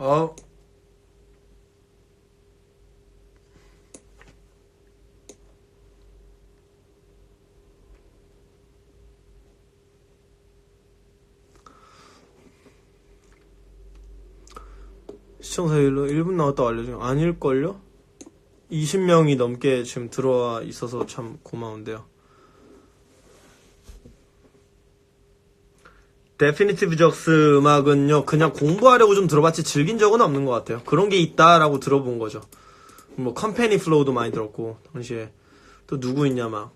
어. 시청자 일로 1분 나왔다고 알려줘. 아닐걸요? 20명이 넘게 지금 들어와 있어서 참 고마운데요. 데피니티브 적스 음악은요, 그냥 공부하려고 좀 들어봤지 즐긴 적은 없는 것 같아요. 그런 게 있다라고 들어본 거죠. 뭐 컴퍼니 플로우도 많이 들었고, 당시에 또 누구 있냐, 막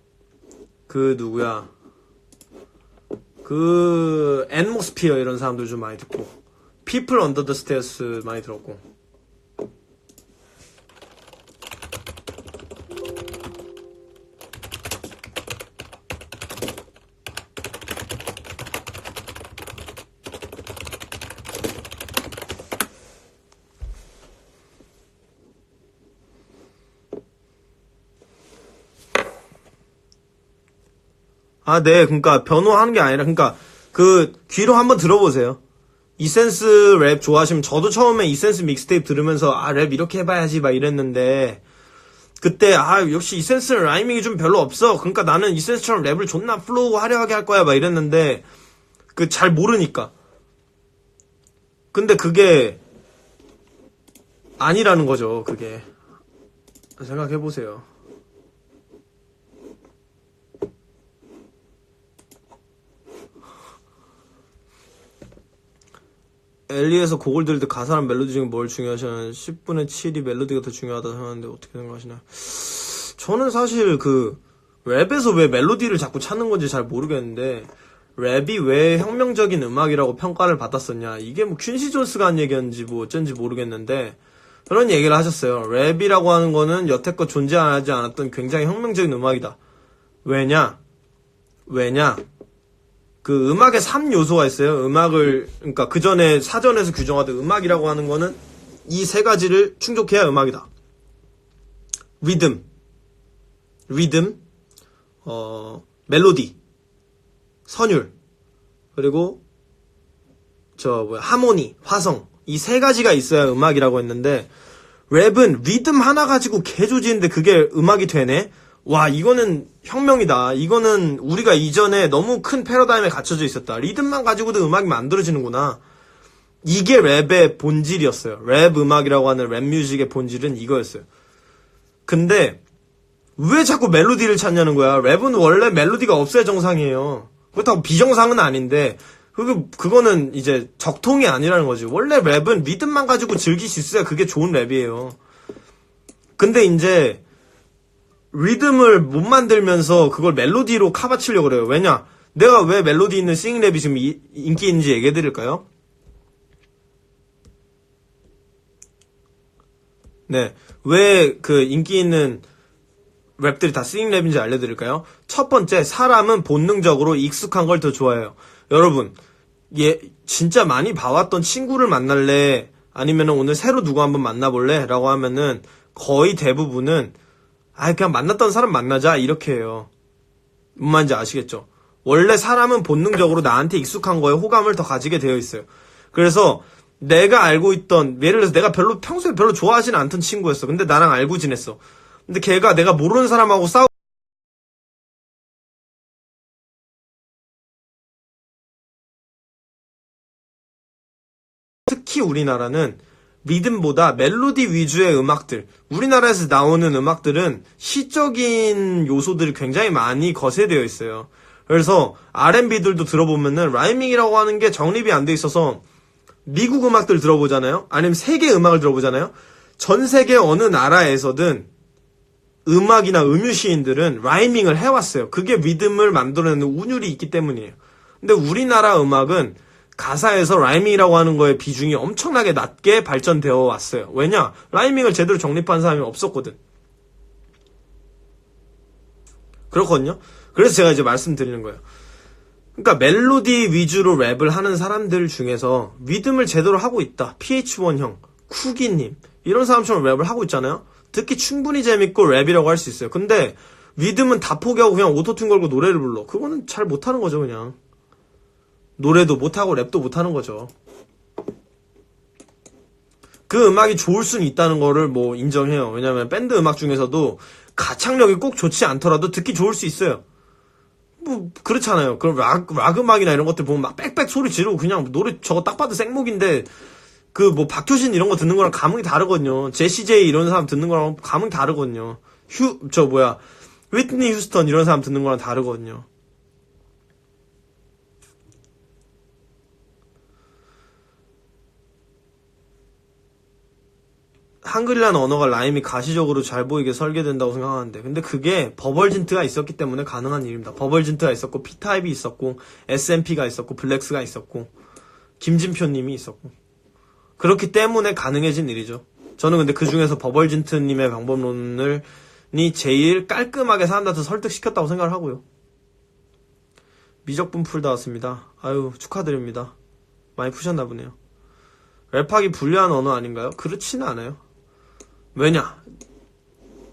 그 누구야, 그 앤모스피어 이런 사람들 좀 많이 듣고, 피플 언더 더 스테어스 많이 들었고. 아, 네. 그러니까 변호하는 게 아니라, 그러니까 그 귀로 한번 들어보세요. 이센스 랩 좋아하시면, 저도 처음에 이센스 믹스테이프 들으면서 아, 랩 이렇게 해봐야지 막 이랬는데, 그때 아, 역시 이센스는 라이밍이 좀 별로 없어. 그러니까 나는 이센스처럼 랩을 존나 플로우 화려하게 할 거야 막 이랬는데, 그 잘 모르니까. 근데 그게 아니라는 거죠. 그게 생각해보세요. 엘리에서 곡을 들을 때 가사랑 멜로디 중에 뭘 중요하시나요? 10분의 7이 멜로디가 더 중요하다 생각하는데 어떻게 생각하시나요? 저는 사실 그 랩에서 왜 멜로디를 자꾸 찾는 건지 잘 모르겠는데, 랩이 왜 혁명적인 음악이라고 평가를 받았었냐, 이게 뭐 퀸시 존스가 한 얘기였는지 뭐 어쩐지 모르겠는데 그런 얘기를 하셨어요. 랩이라고 하는 거는 여태껏 존재하지 않았던 굉장히 혁명적인 음악이다. 왜냐 그 음악에 3요소가 있어요. 음악을, 그러니까 그 전에 사전에서 규정하던 음악이라고 하는 거는 이 세 가지를 충족해야 음악이다. 리듬, 멜로디, 선율, 그리고 하모니, 화성, 이 세 가지가 있어야 음악이라고 했는데, 랩은 리듬 하나 가지고 개조지는데 그게 음악이 되네? 와, 이거는 혁명이다. 이거는 우리가 이전에 너무 큰 패러다임에 갇혀져 있었다. 리듬만 가지고도 음악이 만들어지는구나. 이게 랩의 본질이었어요. 랩 음악이라고 하는 랩 뮤직의 본질은 이거였어요. 근데 왜 자꾸 멜로디를 찾냐는 거야. 랩은 원래 멜로디가 없어야 정상이에요. 그렇다고 비정상은 아닌데, 그거는 이제 적통이 아니라는 거지. 원래 랩은 리듬만 가지고 즐길 수 있어야 그게 좋은 랩이에요. 근데 이제 리듬을 못 만들면서 그걸 멜로디로 카바치려고 그래요. 왜냐? 내가 왜 멜로디 있는 싱잉랩이 지금 인기 있는지 얘기해 드릴까요? 네. 왜 그 인기 있는 랩들이 다 싱잉랩인지 알려드릴까요? 첫 번째, 사람은 본능적으로 익숙한 걸 더 좋아해요. 여러분, 진짜 많이 봐왔던 친구를 만날래? 아니면 오늘 새로 누구 한번 만나볼래? 라고 하면은 거의 대부분은 그냥 만났던 사람 만나자 이렇게 해요. 뭔 말인지 아시겠죠? 원래 사람은 본능적으로 나한테 익숙한 거에 호감을 더 가지게 되어 있어요. 그래서 내가 알고 있던, 예를 들어서 내가 평소에 별로 좋아하진 않던 친구였어. 근데 나랑 알고 지냈어. 근데 걔가 내가 모르는 사람하고 특히 우리나라는 리듬보다 멜로디 위주의 음악들, 우리나라에서 나오는 음악들은 시적인 요소들이 굉장히 많이 거세되어 있어요. 그래서 R&B들도 들어보면은 라이밍이라고 하는 게 정립이 안 돼 있어서, 미국 음악들 들어보잖아요? 아니면 세계 음악을 들어보잖아요? 전 세계 어느 나라에서든 음악이나 음유시인들은 라이밍을 해왔어요. 그게 리듬을 만들어내는 운율이 있기 때문이에요. 근데 우리나라 음악은 가사에서 라이밍이라고 하는 거의 비중이 엄청나게 낮게 발전되어 왔어요. 왜냐? 라이밍을 제대로 정립한 사람이 없었거든. 그렇거든요? 그래서 제가 이제 말씀드리는 거예요. 그러니까 멜로디 위주로 랩을 하는 사람들 중에서 리듬을 제대로 하고 있다. PH1형, 쿠기님, 이런 사람처럼 랩을 하고 있잖아요? 듣기 충분히 재밌고 랩이라고 할 수 있어요. 근데 리듬은 다 포기하고 그냥 오토튠 걸고 노래를 불러. 그거는 잘 못하는 거죠, 그냥. 노래도 못하고 랩도 못하는 거죠. 그 음악이 좋을 수는 있다는 거를 뭐 인정해요. 왜냐면 밴드 음악 중에서도 가창력이 꼭 좋지 않더라도 듣기 좋을 수 있어요. 뭐 그렇잖아요. 그럼 락 음악이나 이런 것들 보면 막 빽빽 소리 지르고 그냥 노래 저거 딱 봐도 생목인데 그 뭐 박효신 이런 거 듣는 거랑 감흥이 다르거든요. 제시 제이 이런 사람 듣는 거랑 감흥이 다르거든요. 휘트니 휴스턴 이런 사람 듣는 거랑 다르거든요. 한글이라는 언어가 라임이 가시적으로 잘 보이게 설계된다고 생각하는데 근데 그게 버벌진트가 있었기 때문에 가능한 일입니다. 버벌진트가 있었고 P타입이 있었고 SMP가 있었고 블랙스가 있었고 김진표님이 있었고 그렇기 때문에 가능해진 일이죠. 저는 근데 그 중에서 버벌진트님의 방법론이 제일 깔끔하게 사람들한테 설득시켰다고 생각을 하고요. 미적분 풀다 왔습니다. 아유 축하드립니다. 많이 푸셨나 보네요. 랩하기 불리한 언어 아닌가요? 그렇지는 않아요. 왜냐?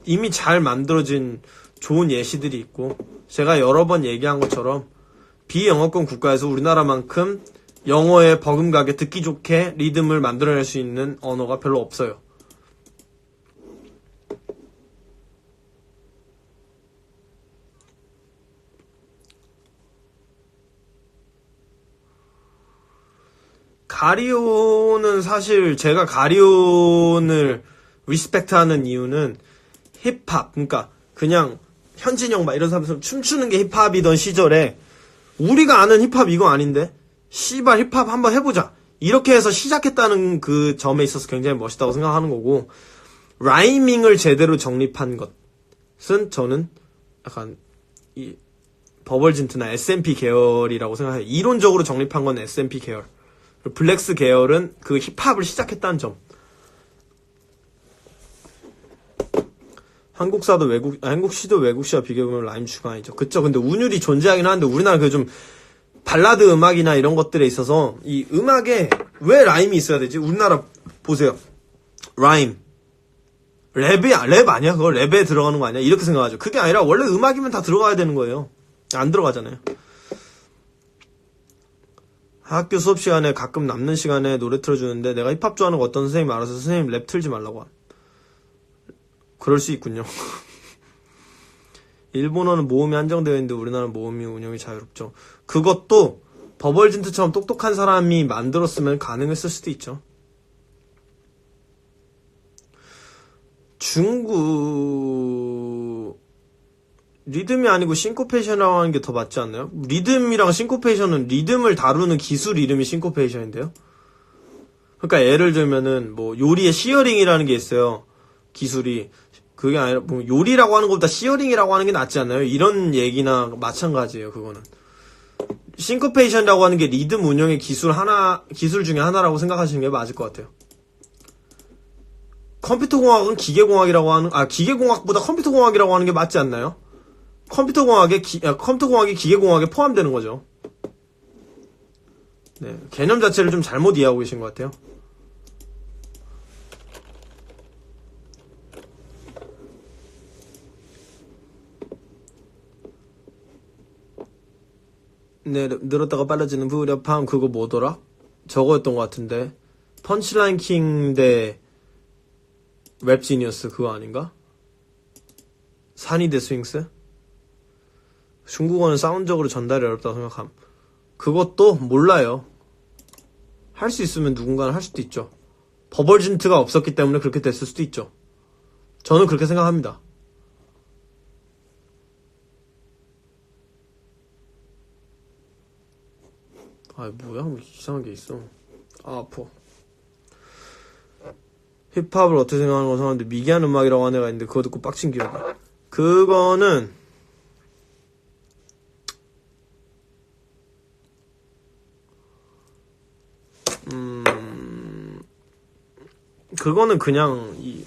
이미 잘 만들어진 좋은 예시들이 있고 제가 여러 번 얘기한 것처럼 비영어권 국가에서 우리나라만큼 영어에 버금가게 듣기 좋게 리듬을 만들어낼 수 있는 언어가 별로 없어요. 가리오는 사실 제가 가리온을 리스펙트하는 이유는 힙합, 그러니까 그냥 현진영 막 이런 사람들 춤추는 게 힙합이던 시절에 우리가 아는 힙합 이거 아닌데 씨발 힙합 한번 해보자 이렇게 해서 시작했다는 그 점에 있어서 굉장히 멋있다고 생각하는 거고 라이밍을 제대로 정립한 것은 저는 약간 이 버벌진트나 SMP 계열이라고 생각해요. 이론적으로 정립한 건 SMP 계열. 블랙스 계열은 그 힙합을 시작했다는 점. 한국시도 외국시와 비교해보면 라임 주관이죠. 그쵸. 근데 운율이 존재하긴 하는데 우리나라 그 좀 발라드 음악이나 이런 것들에 있어서 이 음악에 왜 라임이 있어야 되지? 우리나라 보세요. 라임. 랩 아니야? 그거 랩에 들어가는 거 아니야? 이렇게 생각하죠. 그게 아니라 원래 음악이면 다 들어가야 되는 거예요. 안 들어가잖아요. 학교 수업 시간에 가끔 남는 시간에 노래 틀어주는데 내가 힙합 좋아하는 거 어떤 선생님이 알아서 선생님 랩 틀지 말라고 함. 그럴 수 있군요. 일본어는 모음이 한정되어 있는데 우리나라는 모음이 운영이 자유롭죠. 그것도 버벌진트처럼 똑똑한 사람이 만들었으면 가능했을 수도 있죠. 중국 리듬이 아니고 싱코페이션이라고 하는 게 더 맞지 않나요? 리듬이랑 싱코페이션은 리듬을 다루는 기술 이름이 싱코페이션인데요. 그러니까 예를 들면은 뭐 요리에 시어링이라는 게 있어요. 기술이 그게 아니라 뭐 요리라고 하는 것보다 시어링이라고 하는 게 낫지 않나요? 이런 얘기나 마찬가지예요. 그거는 싱코페이션이라고 하는 게 리듬 운영의 기술 중에 하나라고 생각하시는 게 맞을 것 같아요. 컴퓨터공학은 기계공학보다 컴퓨터공학이라고 하는 게 맞지 않나요? 컴퓨터공학이 기계공학에 포함되는 거죠. 네, 개념 자체를 좀 잘못 이해하고 계신 것 같아요. 네, 늘었다가 빨라지는 불협함 그거 뭐더라? 저거였던 것 같은데 펀치라인 킹 대 랩지니어스 그거 아닌가? 산이 대 스윙스? 중국어는 사운드적으로 전달이 어렵다고 생각함. 그것도 몰라요. 할 수 있으면 누군가는 할 수도 있죠. 버벌진트가 없었기 때문에 그렇게 됐을 수도 있죠. 저는 그렇게 생각합니다. 아 뭐야 뭐 이상한 게 있어. 아 아파. 힙합을 어떻게 생각하는 거 사는데 미개한 음악이라고 하는 애가 있는데 그거 듣고 빡친 기억이. 그거는 그거는 그냥 이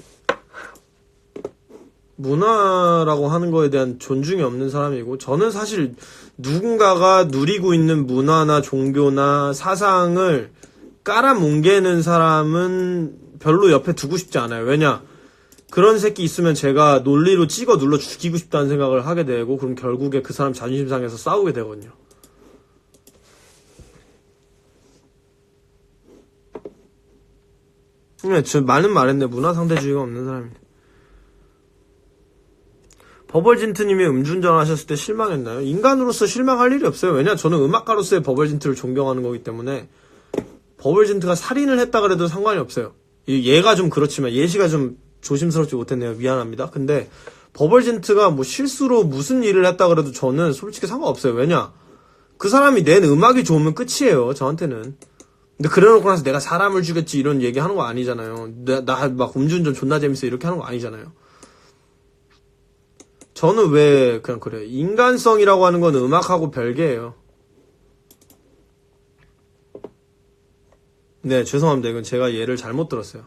문화라고 하는 거에 대한 존중이 없는 사람이고 저는 사실 누군가가 누리고 있는 문화나 종교나 사상을 깔아뭉개는 사람은 별로 옆에 두고 싶지 않아요. 왜냐? 그런 새끼 있으면 제가 논리로 찍어 눌러 죽이고 싶다는 생각을 하게 되고 그럼 결국에 그 사람 자존심 상해서 싸우게 되거든요. 저 많은 말했네. 문화상대주의가 없는 사람이네. 버벌진트님이 음주운전 하셨을 때 실망했나요? 인간으로서 실망할 일이 없어요. 왜냐, 저는 음악가로서의 버벌진트를 존경하는 거기 때문에 버벌진트가 살인을 했다 그래도 상관이 없어요. 얘가 좀 그렇지만 예시가 좀 조심스럽지 못했네요. 미안합니다. 근데 버벌진트가 뭐 실수로 무슨 일을 했다 그래도 저는 솔직히 상관없어요. 왜냐, 그 사람이 낸 음악이 좋으면 끝이에요. 저한테는. 근데 그래놓고 나서 내가 사람을 죽였지 이런 얘기 하는 거 아니잖아요. 나 막 음주운전 존나 재밌어 이렇게 하는 거 아니잖아요. 저는 왜 그냥 그래요. 인간성이라고 하는 건 음악하고 별개예요. 네, 죄송합니다. 이건 제가 예를 잘못 들었어요.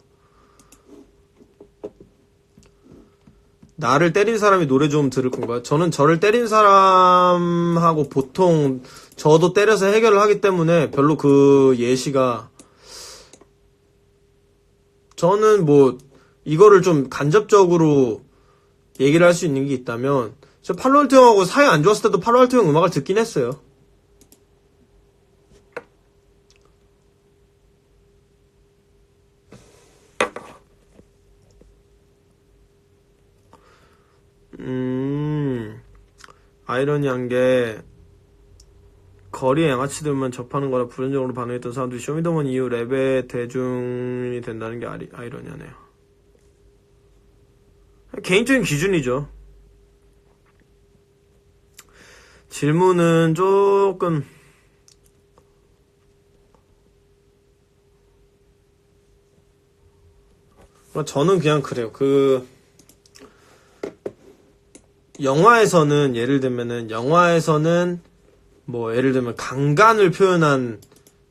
나를 때린 사람이 노래 좀 들을 건가요? 저는 저를 때린 사람하고 보통 저도 때려서 해결을 하기 때문에 별로 그 예시가, 저는 뭐 이거를 좀 간접적으로 얘기를 할 수 있는 게 있다면, 저 팔로알토 형하고 사이 안 좋았을 때도 팔로알토 형 음악을 듣긴 했어요. 아이러니한 게, 거리에 양아치들만 접하는 거라 부정적으로 반응했던 사람들이 쇼미더머니 이후 랩의 대중이 된다는 게 아이러니하네요. 개인적인 기준이죠. 질문은 조금, 저는 그냥 그래요. 영화에서는 뭐 예를 들면 강간을 표현한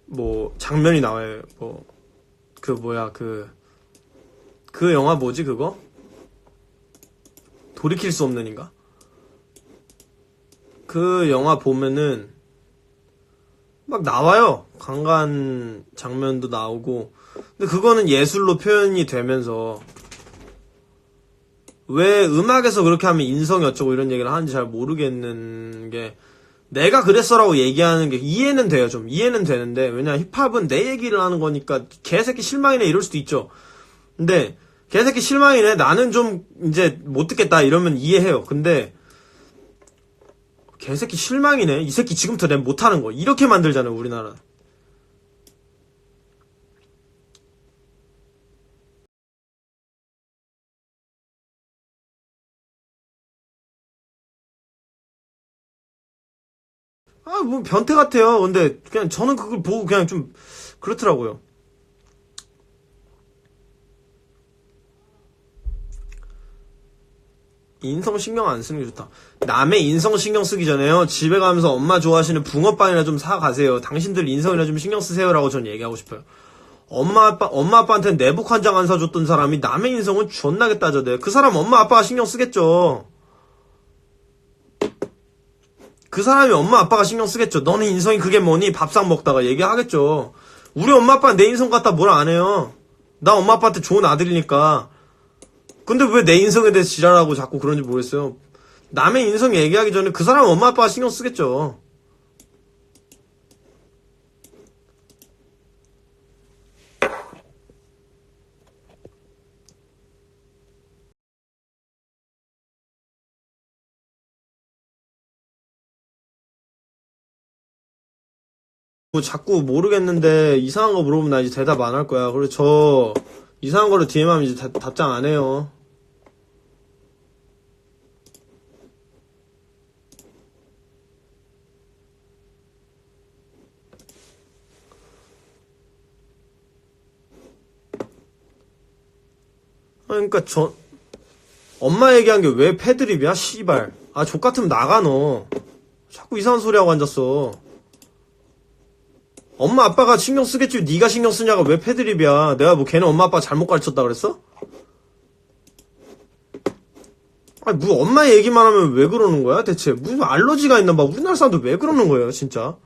뭐 장면이 나와요. 그 영화 뭐지 그거? 돌이킬 수 없는인가? 그 영화 보면은 막 나와요. 강간 장면도 나오고. 근데 그거는 예술로 표현이 되면서, 왜 음악에서 그렇게 하면 인성이 어쩌고 이런 얘기를 하는지 잘 모르겠는 게, 내가 그랬어라고 얘기하는 게 이해는 돼요. 좀 이해는 되는데, 왜냐 힙합은 내 얘기를 하는 거니까 개새끼 실망이네 이럴 수도 있죠. 근데 개새끼 실망이네, 나는 좀 이제 못 듣겠다 이러면 이해해요. 근데 개새끼 실망이네, 이 새끼 지금부터 내 못하는 거, 이렇게 만들잖아요 우리나라. 뭐 변태 같아요. 근데 그냥 저는 그걸 보고 그냥 좀 그렇더라고요. 인성 신경 안 쓰는 게 좋다. 남의 인성 신경 쓰기 전에요, 집에 가면서 엄마 좋아하시는 붕어빵이나 좀 사가세요. 당신들 인성이나 좀 신경 쓰세요라고 전 얘기하고 싶어요. 엄마 아빠한테 내복 한 장 안 사줬던 사람이 남의 인성은 존나게 따져대. 그 사람 엄마 아빠가 신경 쓰겠죠. 그 사람이 엄마 아빠가 신경 쓰겠죠. 너네 인성이 그게 뭐니? 밥상 먹다가 얘기하겠죠. 우리 엄마 아빠는 내 인성 갖다 뭐라 안 해요. 나 엄마 아빠한테 좋은 아들이니까. 근데 왜 내 인성에 대해서 지랄하고 자꾸 그런지 모르겠어요. 남의 인성 얘기하기 전에 그 사람 엄마 아빠가 신경 쓰겠죠. 뭐 자꾸 모르겠는데 이상한 거 물어보면 나 이제 대답 안 할 거야. 그리고 저 이상한 거를 DM하면 이제 답장 안 해요. 그러니까 엄마 얘기한 게 왜 패드립이야? 씨발. 족같으면 나가 너. 자꾸 이상한 소리 하고 앉았어. 엄마 아빠가 신경 쓰겠지 네가 신경 쓰냐가 왜 패드립이야. 내가 뭐 걔네 엄마 아빠 잘못 가르쳤다 그랬어? 뭐 엄마 얘기만 하면 왜 그러는 거야 대체? 무슨 알러지가 있나 봐. 우리나라 사람들 왜 그러는 거예요 진짜?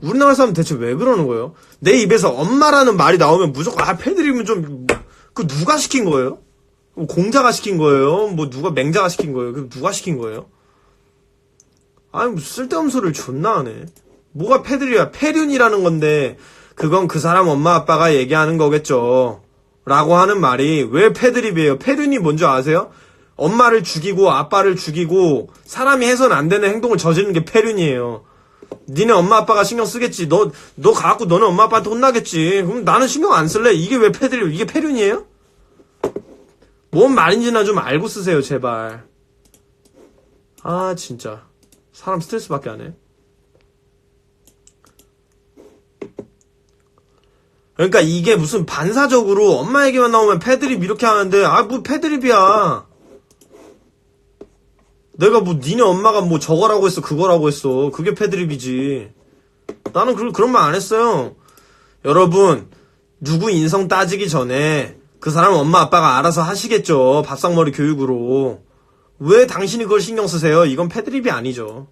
우리나라 사람 대체 왜 그러는 거예요? 내 입에서 엄마라는 말이 나오면 무조건 패드립은 좀, 그 누가 시킨 거예요? 뭐 공자가 시킨 거예요? 뭐 누가 맹자가 시킨 거예요? 그 누가 시킨 거예요? 뭐 쓸데없는 소리를 존나 하네. 뭐가 패드립이야? 폐륜이라는 건데, 그건 그 사람 엄마 아빠가 얘기하는 거겠죠. 라고 하는 말이 왜 패드립이에요? 패륜이 뭔지 아세요? 엄마를 죽이고 아빠를 죽이고 사람이 해서는 안 되는 행동을 저지르는 게 패륜이에요. 니네 엄마 아빠가 신경 쓰겠지. 너 가갖고 너네 엄마 아빠한테 혼나겠지. 그럼 나는 신경 안 쓸래. 이게 왜 패드립? 이게 패륜이에요? 뭔 말인지나 좀 알고 쓰세요, 제발. 아, 진짜. 사람 스트레스 받게 하네. 그러니까 이게 무슨 반사적으로 엄마 얘기만 나오면 패드립 이렇게 하는데, 뭐 패드립이야. 내가 뭐 니네 엄마가 뭐 저거라고 했어, 그거라고 했어. 그게 패드립이지. 나는 그런 말 안 했어요. 여러분, 누구 인성 따지기 전에 그 사람 엄마 아빠가 알아서 하시겠죠. 밥상머리 교육으로. 왜 당신이 그걸 신경 쓰세요? 이건 패드립이 아니죠.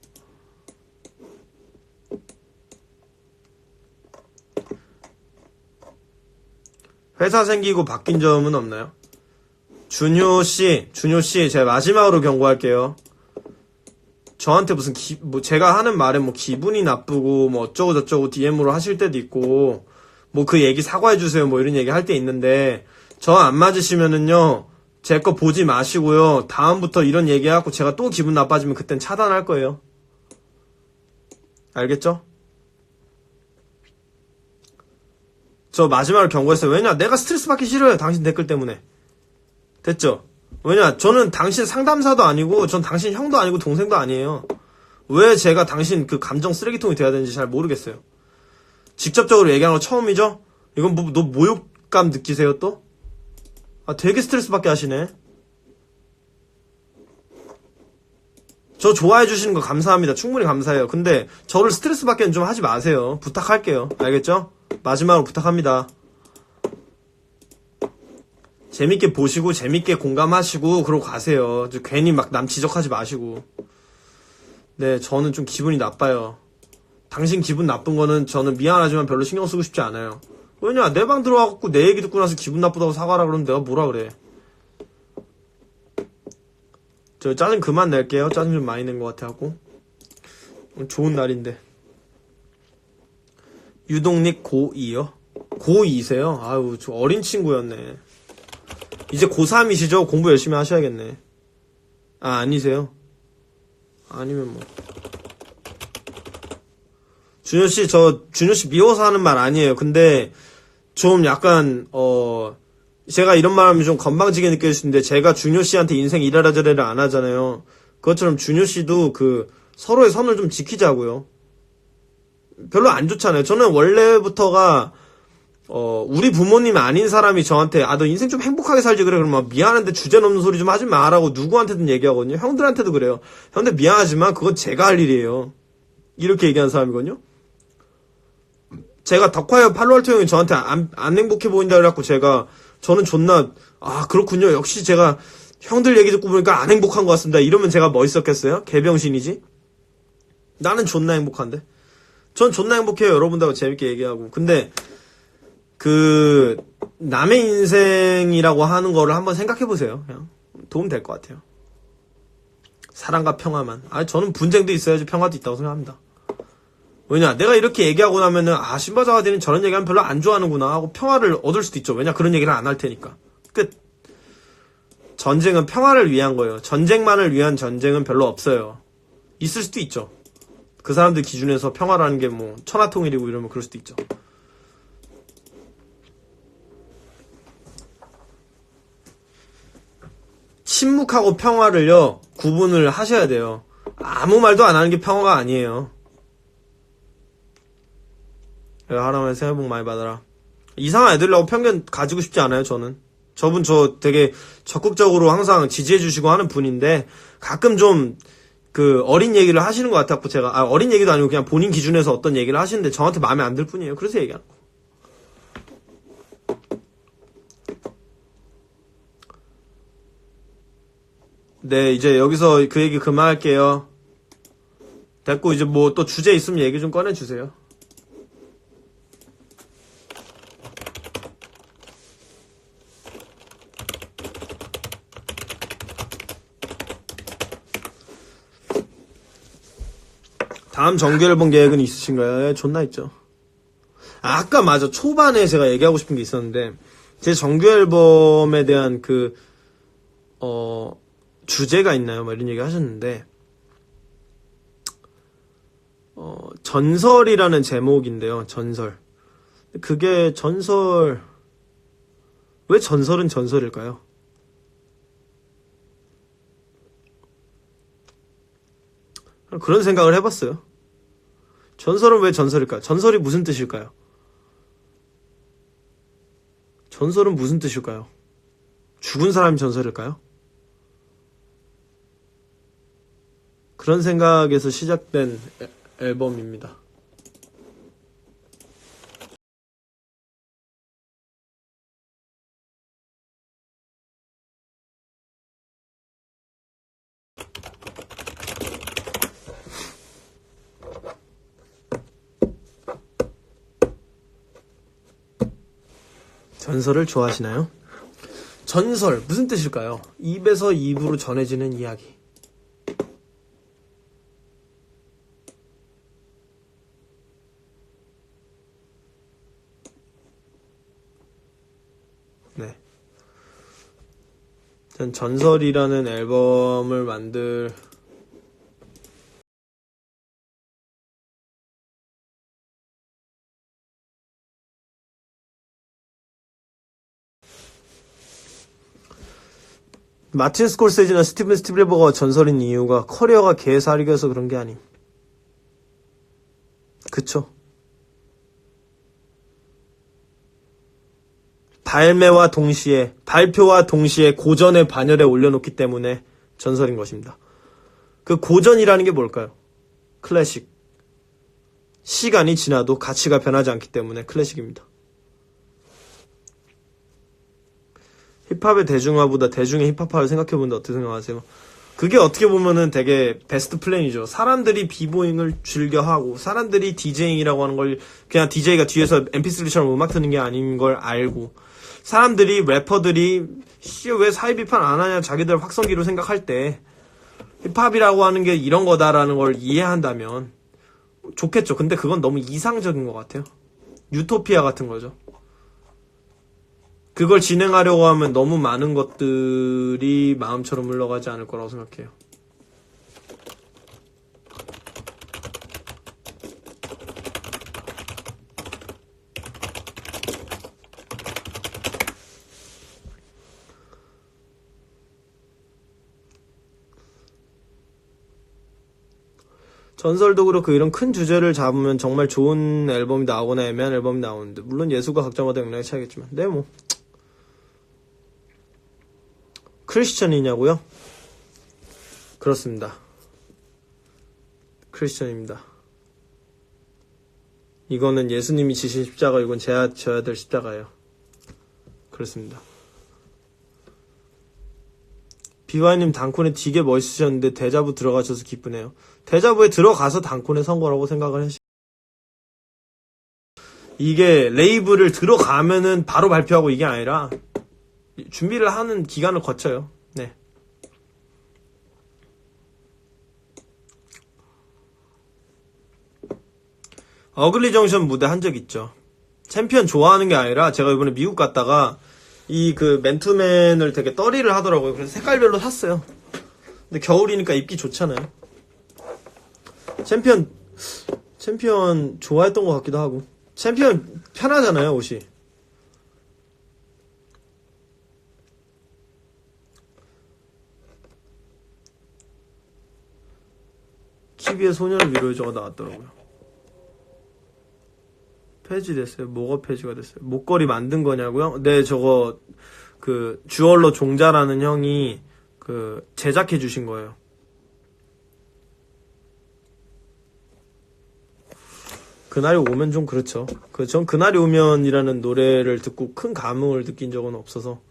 회사 생기고 바뀐 점은 없나요? 준효씨, 제가 마지막으로 경고할게요. 저한테 무슨 제가 하는 말에 뭐 기분이 나쁘고 뭐 어쩌고 저쩌고 DM으로 하실 때도 있고 뭐 그 얘기 사과해주세요 뭐 이런 얘기 할 때 있는데 저 안 맞으시면은요 제 거 보지 마시고요 다음부터 이런 얘기 해갖고 제가 또 기분 나빠지면 그땐 차단할 거예요. 알겠죠? 저 마지막으로 경고했어요. 왜냐 내가 스트레스 받기 싫어요. 당신 댓글 때문에. 됐죠? 왜냐 저는 당신 상담사도 아니고 전 당신 형도 아니고 동생도 아니에요. 왜 제가 당신 그 감정 쓰레기통이 돼야 되는지 잘 모르겠어요. 직접적으로 얘기하는 거 처음이죠? 이건 뭐 너 모욕감 느끼세요 또? 아 되게 스트레스 받게 하시네. 저 좋아해 주시는 거 감사합니다. 충분히 감사해요. 근데 저를 스트레스 받게는 좀 하지 마세요. 부탁할게요. 알겠죠? 마지막으로 부탁합니다. 재밌게 보시고 재밌게 공감하시고 그러고 가세요. 괜히 막 남 지적하지 마시고. 네, 저는 좀 기분이 나빠요. 당신 기분 나쁜 거는 저는 미안하지만 별로 신경 쓰고 싶지 않아요. 왜냐 내 방 들어와갖고 내 얘기 듣고 나서 기분 나쁘다고 사과하라 그러면 내가 뭐라 그래. 저 짜증 그만 낼게요. 짜증 좀 많이 낸 것 같아갖고. 좋은 날인데. 유동닉 고2요? 고2세요? 아유 저 어린 친구였네. 이제 고3이시죠? 공부 열심히 하셔야겠네. 아 아니세요? 아니면 뭐 준효씨 준효씨 미워서 하는 말 아니에요. 근데 좀 약간 제가 이런 말 하면 좀 건방지게 느껴질 수 있는데 제가 준효씨한테 인생 이래라 저래라 안 하잖아요. 그것처럼 준효씨도 서로의 선을 좀 지키자고요. 별로 안 좋잖아요. 저는 원래부터가 우리 부모님 아닌 사람이 저한테 너 인생 좀 행복하게 살지 그래 그러면 미안한데 주제 넘는 소리 좀 하지 마라고 누구한테든 얘기하거든요. 형들한테도 그래요. 형들 미안하지만 그건 제가 할 일이에요. 이렇게 얘기하는 사람이거든요. 제가 덕화요 팔로알토 형이 저한테 안 행복해 보인다 그래갖고 저는 존나 그렇군요. 역시 제가 형들 얘기 듣고 보니까 안 행복한 것 같습니다. 이러면 제가 멋있었겠어요? 개병신이지? 나는 존나 행복한데. 전 존나 행복해요. 여러분들하고 재밌게 얘기하고. 근데 남의 인생이라고 하는 거를 한번 생각해보세요. 그냥 도움 될 것 같아요. 사랑과 평화만. 저는 분쟁도 있어야지 평화도 있다고 생각합니다. 왜냐 내가 이렇게 얘기하고 나면은 신바자가디는 저런 얘기하면 별로 안 좋아하는구나 하고 평화를 얻을 수도 있죠. 왜냐 그런 얘기를 안 할 테니까. 끝. 전쟁은 평화를 위한 거예요. 전쟁만을 위한 전쟁은 별로 없어요. 있을 수도 있죠. 그 사람들 기준에서 평화라는 게 뭐 천하통일이고 이러면 그럴 수도 있죠. 침묵하고 평화를요 구분을 하셔야 돼요. 아무 말도 안 하는 게 평화가 아니에요. 하나만 새해 복 많이 받아라. 이상한 애들이라고 편견 가지고 싶지 않아요. 저는 저분 되게 적극적으로 항상 지지해 주시고 하는 분인데 가끔 좀 어린 얘기를 하시는 것 같았고 제가 어린 얘기도 아니고 그냥 본인 기준에서 어떤 얘기를 하시는데 저한테 마음에 안 들 뿐이에요. 그래서 얘기하는 거. 네, 이제 여기서 그 얘기 그만할게요. 됐고 이제 뭐 또 주제 있으면 얘기 좀 꺼내주세요. 다음 정규 앨범 계획은 있으신가요? 존나 있죠. 아까 맞아. 초반에 제가 얘기하고 싶은 게 있었는데, 제 정규 앨범에 대한 주제가 있나요? 뭐 이런 얘기 하셨는데, 전설이라는 제목인데요. 전설. 그게 왜 전설은 전설일까요? 그런 생각을 해봤어요. 전설은 왜 전설일까요? 전설이 무슨 뜻일까요? 전설은 무슨 뜻일까요? 죽은 사람이 전설일까요? 그런 생각에서 시작된 앨범입니다. 전설을 좋아하시나요? 전설, 무슨 뜻일까요? 입에서 입으로 전해지는 이야기. 네. 전 전설이라는 앨범을 마틴 스콜세지나 스티븐 스필버거가 전설인 이유가 커리어가 개사리겨서 그런 게 아님. 그쵸? 발표와 동시에 고전의 반열에 올려놓기 때문에 전설인 것입니다. 그 고전이라는 게 뭘까요? 클래식. 시간이 지나도 가치가 변하지 않기 때문에 클래식입니다. 힙합의 대중화보다 대중의 힙합화를 생각해보는데 어떻게 생각하세요? 그게 어떻게 보면은 되게 베스트 플랜이죠. 사람들이 비보잉을 즐겨하고 사람들이 디제잉이라고 하는 걸 그냥 DJ가 뒤에서 MP3처럼 음악 트는 게 아닌 걸 알고 사람들이 래퍼들이 왜 사회 비판 안 하냐 자기들 확성기로 생각할 때 힙합이라고 하는 게 이런 거다라는 걸 이해한다면 좋겠죠. 근데 그건 너무 이상적인 것 같아요. 유토피아 같은 거죠. 그걸 진행하려고 하면 너무 많은 것들이 마음처럼 흘러가지 않을 거라고 생각해요. 전설도 그렇고 이런 큰 주제를 잡으면 정말 좋은 앨범이 나오거나 애매한 앨범이 나오는데 물론 예술가 각자마다 영향이 차이겠지만 네 뭐 크리스천이냐고요? 그렇습니다. 크리스천입니다. 이거는 예수님이 지신 십자가, 이건 제가 져야 될 십자가예요. 그렇습니다. 비와이님 단콘에 되게 멋있으셨는데 데자부 들어가셔서 기쁘네요. 데자부에 들어가서 단콘에 선 거라고 생각을 하시. 이게 레이블을 들어가면은 바로 발표하고 이게 아니라 준비를 하는 기간을 거쳐요. 네. 어글리 정션 무대 한 적 있죠. 챔피언 좋아하는 게 아니라 제가 이번에 미국 갔다가 이 맨투맨을 되게 떨이를 하더라고요. 그래서 색깔별로 샀어요. 근데 겨울이니까 입기 좋잖아요. 챔피언 좋아했던 것 같기도 하고. 챔피언 편하잖아요, 옷이. 키비의 소년을 위로해줘가 나왔더라고요. 폐지됐어요. 뭐가 폐지가 됐어요? 목걸이 만든 거냐고요? 네, 저거 주얼러 종자라는 형이 제작해 주신 거예요. 그날이 오면 좀 그렇죠. 전 그날이 오면이라는 노래를 듣고 큰 감흥을 느낀 적은 없어서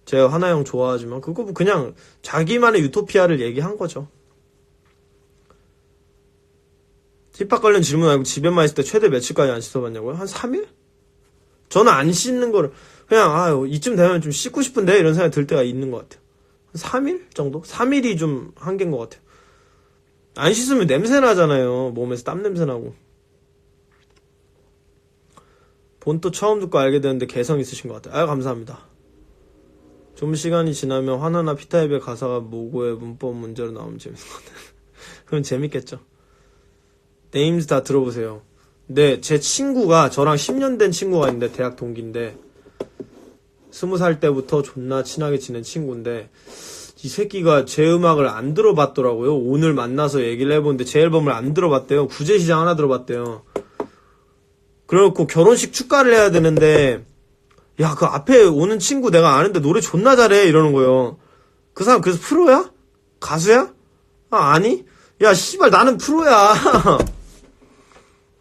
제가 하나형 좋아하지만 그거 그냥 자기만의 유토피아를 얘기한 거죠. 힙합 관련 질문 알고 집에만 있을 때 최대 며칠까지 안 씻어봤냐고요? 한 3일? 저는 안 씻는 거를 그냥 이쯤 되면 좀 씻고 싶은데 이런 생각이 들 때가 있는 것 같아요. 한 3일 정도? 3일이 좀 한계인 것 같아요. 안 씻으면 냄새 나잖아요. 몸에서 땀 냄새 나고. 본또 처음 듣고 알게 되는데 개성 있으신 것 같아요. 아유, 감사합니다. 좀 시간이 지나면 화나나 피타입의 가사가 모고의 문법 문제로 나오면 재밌을 것 같아요. 그럼 재밌겠죠. 네임즈 다 들어보세요. 네, 제 친구가, 저랑 10년 된 친구가 있는데, 대학 동기인데, 20살 때부터 존나 친하게 지낸 친구인데, 이 새끼가 제 음악을 안 들어봤더라고요. 오늘 만나서 얘기를 해보는데 제 앨범을 안 들어봤대요. 구제시장 하나 들어봤대요. 그래갖고 결혼식 축가를 해야 되는데, 야, 그 앞에 오는 친구 내가 아는데 노래 존나 잘해 이러는 거예요. 그 사람 그래서 프로야? 가수야? 아, 아니? 야, 씨발 나는 프로야.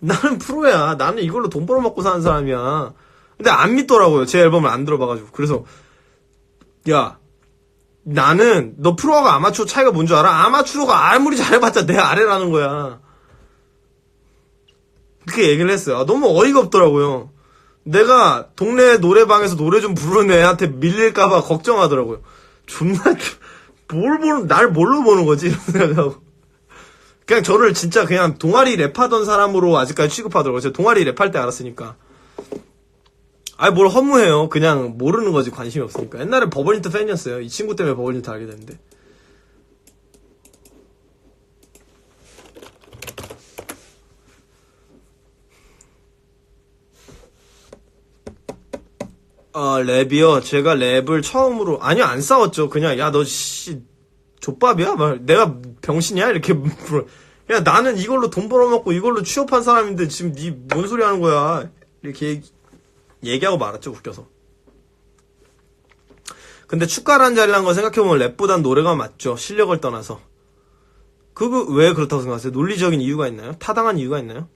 나는 프로야. 나는 이걸로 돈 벌어먹고 사는 사람이야. 근데 안 믿더라고요. 제 앨범을 안 들어봐가지고. 그래서 야, 나는 너 프로하고 아마추어 차이가 뭔 줄 알아? 아마추어가 아무리 잘해봤자 내 아래라는 거야. 그렇게 얘기를 했어요. 너무 어이가 없더라고요. 내가 동네 노래방에서 노래 좀 부르는 애한테 밀릴까봐 걱정하더라고요. 존나 날 뭘로 보는 거지? 이런 생각하고. 그냥 저를 진짜 그냥 동아리 랩하던 사람으로 아직까지 취급하더라고요. 제가 동아리 랩할 때 알았으니까. 아니 뭘 허무해요. 그냥 모르는 거지. 관심이 없으니까. 옛날에 버블리트 팬이었어요. 이 친구 때문에 버블리트 알게 됐는데. 아, 랩이요? 제가 랩을 처음으로, 아니요, 안 싸웠죠. 그냥, 야, 너, 족밥이야? 막, 내가 병신이야? 이렇게, 야, 나는 이걸로 돈 벌어먹고 이걸로 취업한 사람인데 지금 니 뭔 소리 하는 거야? 이렇게 얘기하고 말았죠, 웃겨서. 근데 축가라는 잘난 거 생각해보면 랩보단 노래가 맞죠. 실력을 떠나서. 그거 왜 그렇다고 생각하세요? 논리적인 이유가 있나요? 타당한 이유가 있나요?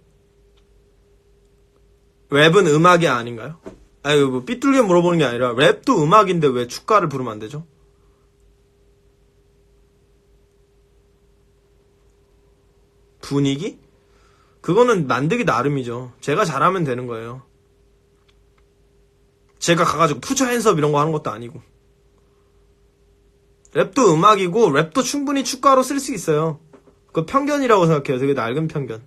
랩은 음악이 아닌가요? 아니, 뭐, 삐뚤게 물어보는 게 아니라, 랩도 음악인데 왜 축가를 부르면 안 되죠? 분위기? 그거는 만들기 나름이죠. 제가 잘하면 되는 거예요. 제가 가가지고 푸처 핸섭 이런 거 하는 것도 아니고. 랩도 음악이고, 랩도 충분히 축가로 쓸 수 있어요. 그거 편견이라고 생각해요. 되게 낡은 편견.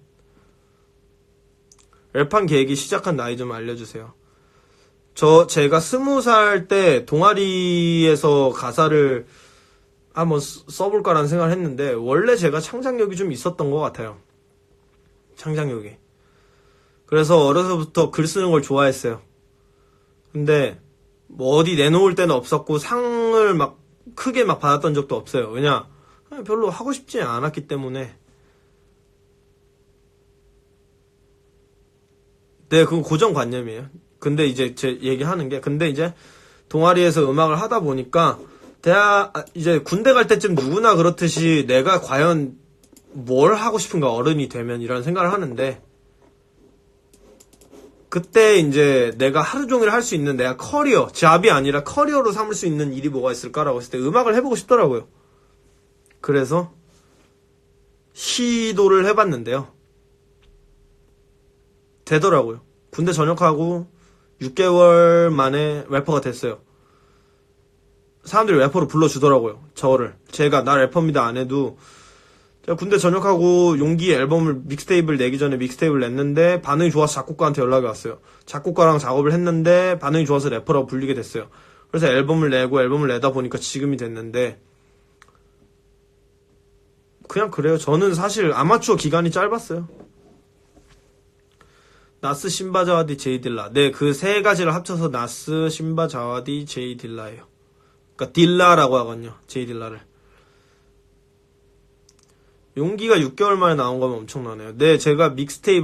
랩한 계획이 시작한 나이 좀 알려주세요. 제가 20살 때 동아리에서 가사를 한번 써볼까라는 생각을 했는데, 원래 제가 창작력이 좀 있었던 것 같아요. 창작력이. 그래서 어려서부터 글 쓰는 걸 좋아했어요. 근데, 뭐 어디 내놓을 때는 없었고, 상을 막, 크게 막 받았던 적도 없어요. 왜냐, 별로 하고 싶지 않았기 때문에. 네, 그건 고정관념이에요. 근데 이제 제 얘기하는 게, 근데 이제 동아리에서 음악을 하다 보니까 이제 군대 갈 때쯤 누구나 그렇듯이 내가 과연 뭘 하고 싶은가, 어른이 되면 이런 생각을 하는데, 그때 이제 내가 하루 종일 할 수 있는 내가 커리어, 잡이 아니라 커리어로 삼을 수 있는 일이 뭐가 있을까라고 했을 때 음악을 해보고 싶더라고요. 그래서 시도를 해봤는데요. 되더라고요. 군대 전역하고 6개월 만에 래퍼가 됐어요. 사람들이 래퍼로 불러주더라고요. 저를. 제가 나 래퍼입니다 안 해도, 제가 군대 전역하고 용기 앨범을 믹스테이프를 내기 전에 믹스테이프를 냈는데 반응이 좋아서 작곡가한테 연락이 왔어요. 작곡가랑 작업을 했는데 반응이 좋아서 래퍼라고 불리게 됐어요. 그래서 앨범을 내다 보니까 지금이 됐는데, 그냥 그래요. 저는 사실 아마추어 기간이 짧았어요. 나스, 심바, 자와디, 제이 딜라. 네, 그 세 가지를 합쳐서 나스, 심바, 자와디, 제이 딜라예요. 그러니까 딜라라고 하거든요. 제이 딜라를. 용기가 6개월 만에 나온 거면 엄청나네요. 네, 제가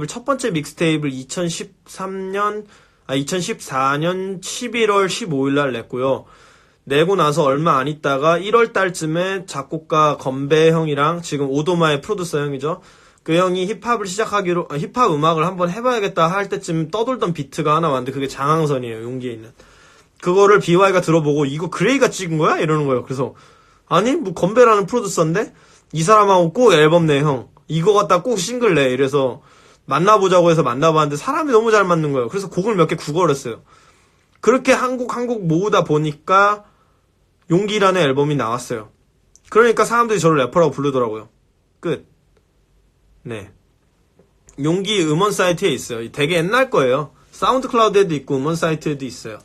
첫 번째 믹스테이프를 2014년 11월 15일 날 냈고요. 내고 나서 얼마 안 있다가 1월 달쯤에 작곡가 건배 형이랑, 지금 오도마의 프로듀서 형이죠. 그 형이 힙합 음악을 한번 해봐야겠다 할 때쯤 떠돌던 비트가 하나 왔는데, 그게 장항선이에요. 용기에 있는. 그거를 BY가 들어보고, 이거 그레이가 찍은 거야? 이러는 거예요. 그래서, 아니, 뭐 건배라는 프로듀서인데 이 사람하고 꼭 앨범 내, 형. 이거 갖다 꼭 싱글 내. 이래서 만나보자고 해서 만나봤는데 사람이 너무 잘 맞는 거예요. 그래서 곡을 몇 개 구걸했어요. 그렇게 한 곡 모으다 보니까 용기라는 앨범이 나왔어요. 그러니까 사람들이 저를 래퍼라고 부르더라고요. 끝. 네. 용기 음원 사이트에 있어요. 되게 옛날 거예요. 사운드 클라우드에도 있고 음원 사이트에도 있어요.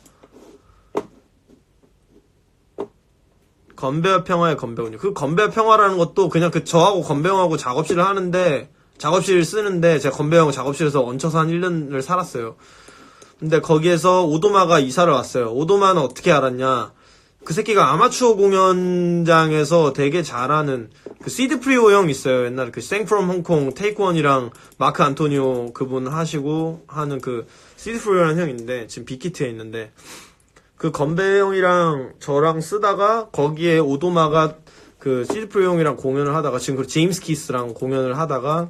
건배와 평화의 건배군요. 그 건배와 평화라는 것도 그냥 저하고 건배형하고 작업실을 하는데, 작업실을 쓰는데, 제가 건배형 작업실에서 얹혀서 한 1년을 살았어요. 근데 거기에서 오도마가 이사를 왔어요. 오도마는 어떻게 알았냐? 그 새끼가 아마추어 공연장에서 되게 잘하는 그 시드 프리오 형 있어요. 옛날에 그 생 프롬 홍콩 테이크 원이랑 마크 안토니오 그분 하시고 하는 그 시드 프리오라는 형인데, 지금 빅히트에 있는데, 그 건배 형이랑 저랑 쓰다가 거기에 오도마가 그 시드프리 형이랑 공연을 하다가 지금 그 제임스 키스랑 공연을 하다가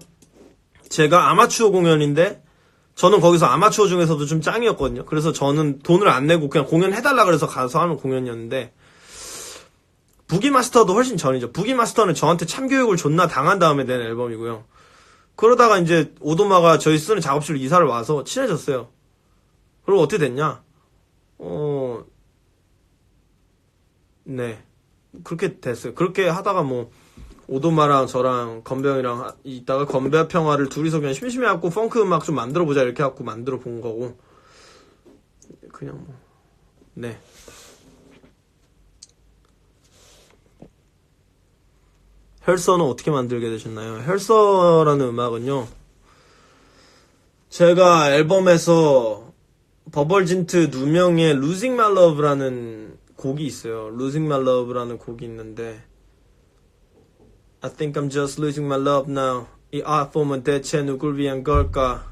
제가 아마추어 공연인데 저는 거기서 아마추어 중에서도 좀 짱이었거든요. 그래서 저는 돈을 안 내고 그냥 공연해달라 그래서 가서 하는 공연이었는데 부기마스터도 훨씬 전이죠. 부기마스터는 저한테 참교육을 존나 당한 다음에 낸 앨범이고요. 그러다가 이제 오도마가 저희 쓰는 작업실로 이사를 와서 친해졌어요. 그리고 어떻게 됐냐? 네. 그렇게 됐어요. 그렇게 하다가 뭐, 오도마랑 저랑 건배형이랑 있다가 건배와 평화를 둘이서 그냥 심심해갖고 펑크 음악 좀 만들어보자 이렇게 해갖고 만들어 본 거고. 그냥 뭐, 네. 헬서는 어떻게 만들게 되셨나요? 헬서라는 음악은요, 제가 앨범에서 버벌진트 누명의 Losing My Love라는 곡이 있어요. Losing My Love라는 곡이 있는데 I think I'm just losing my love now. 이 아픔은 대체 누굴 위한 걸까?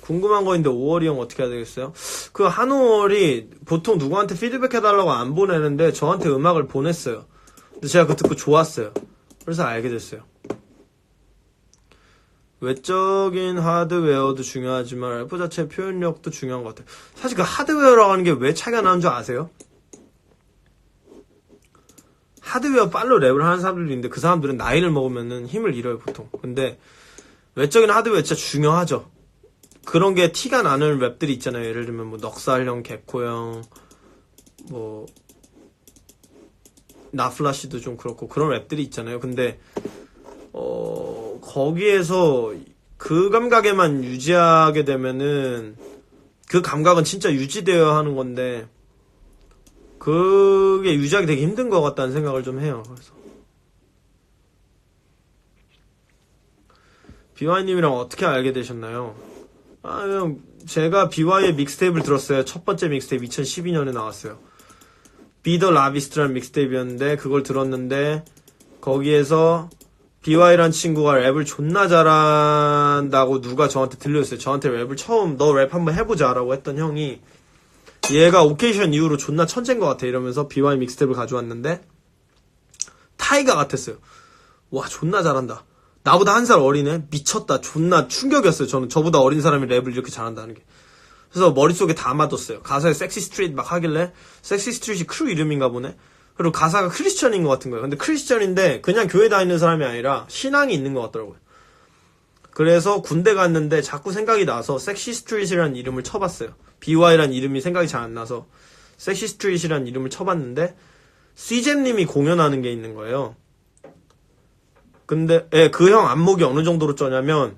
궁금한 거 있는데 5월이 형 어떻게 해야 되겠어요? 그 한오월이 보통 누구한테 피드백 해달라고 안 보내는데 저한테 음악을 보냈어요. 근데 제가 그거 듣고 좋았어요. 그래서 알게 됐어요. 외적인 하드웨어도 중요하지만 래퍼 자체의 표현력도 중요한 것 같아요. 사실 그 하드웨어라고 하는 게 왜 차이가 나는 줄 아세요? 하드웨어 빨로 랩을 하는 사람들이 있는데 그 사람들은 나이를 먹으면은 힘을 잃어요 보통. 근데 외적인 하드웨어 진짜 중요하죠. 그런 게 티가 나는 랩들이 있잖아요. 예를 들면 뭐 넉살형, 개코형, 뭐 나플라시도 좀 그렇고 그런 랩들이 있잖아요. 근데 거기에서 그 감각에만 유지하게 되면은 그 감각은 진짜 유지되어야 하는 건데 그게 유지하기 되게 힘든 것 같다는 생각을 좀 해요. 그래서 비와이님이랑 어떻게 알게 되셨나요? 형, 제가 BY의 믹스테이프를 들었어요. 첫 번째 믹스테이프 2012년에 나왔어요. 비더 라비스트라는 믹스테이프였는데 그걸 들었는데 거기에서 BY란 친구가 랩을 존나 잘한다고 누가 저한테 들렸어요. 저한테 랩을 처음 너 랩 한번 해보자 라고 했던 형이 얘가 오케이션 이후로 존나 천재인 것 같아 이러면서 BY 믹스테이프를 가져왔는데 타이가 같았어요. 와 존나 잘한다. 나보다 한 살 어리네? 미쳤다. 존나 충격이었어요. 저는 저보다 어린 사람이 랩을 이렇게 잘한다는 게. 그래서 머릿속에 담아뒀어요. 가사에 섹시 스트릿 막 하길래 섹시 스트릿이 크루 이름인가 보네? 그리고 가사가 크리스천인 것 같은 거예요. 근데 크리스천인데 그냥 교회 다니는 사람이 아니라 신앙이 있는 것 같더라고요. 그래서 군대 갔는데 자꾸 생각이 나서 섹시 스트릿이라는 이름을 쳐봤어요. BY라는 이름이 생각이 잘 안 나서 섹시 스트릿이라는 이름을 쳐봤는데 CJ님이 공연하는 게 있는 거예요. 근데 그 형 안목이 어느 정도로 쩌냐면